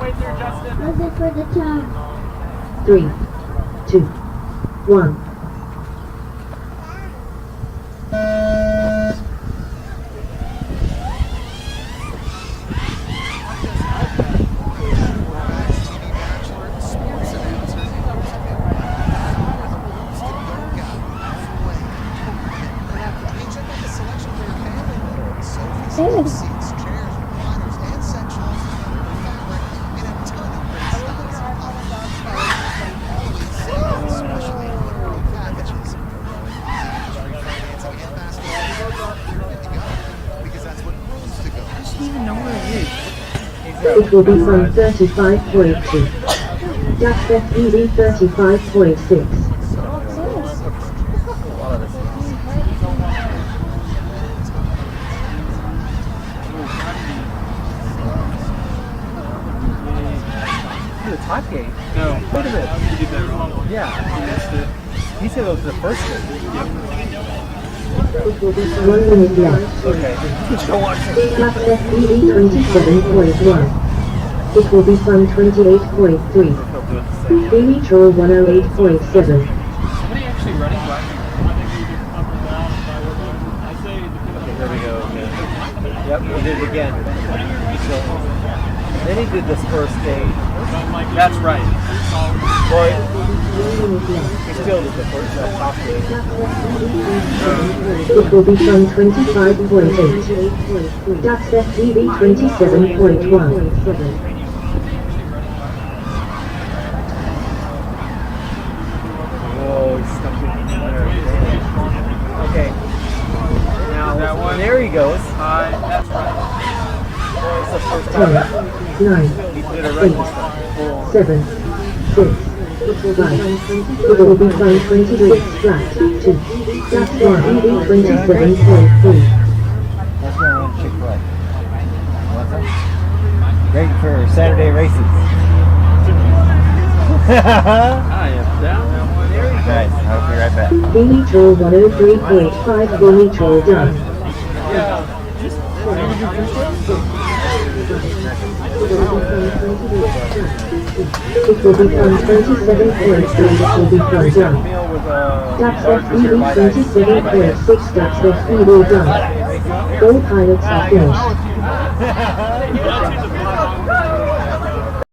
Was it for the charge? 3, 2, 1. It will be from 35.2. Dash FEV 35.6. The top gate? No. Wait a minute. You did that wrong. Yeah. He said it was the first gate. It will be 1 minute left. Okay. Go on. Dash FEV 27.1. It will be from 28.3. Dimitro 108.7. Somebody actually running black. There we go. Okay. Yep, we did it again. So, then he did this first gate. That's right. Boy, he still did the first top gate. It will be from 25.8. That's FEV 27.1. Whoa, he's stuck in there. Okay. Now, That one. there he goes. That's right. Boy, it's the first 10, time. 9, He did it right this time. 7, 6, 5. It will be from 26 flat to that's FEV 27.3. That's going on Chick-fil-A. What's that? Great for Saturday races. I am down. Guys, I'll be right back. Dimitro 103.5. Dimitro done. It will be from 27.3. It will be from done. That's FEV 27.6. That's FEV done. All pilots are finished.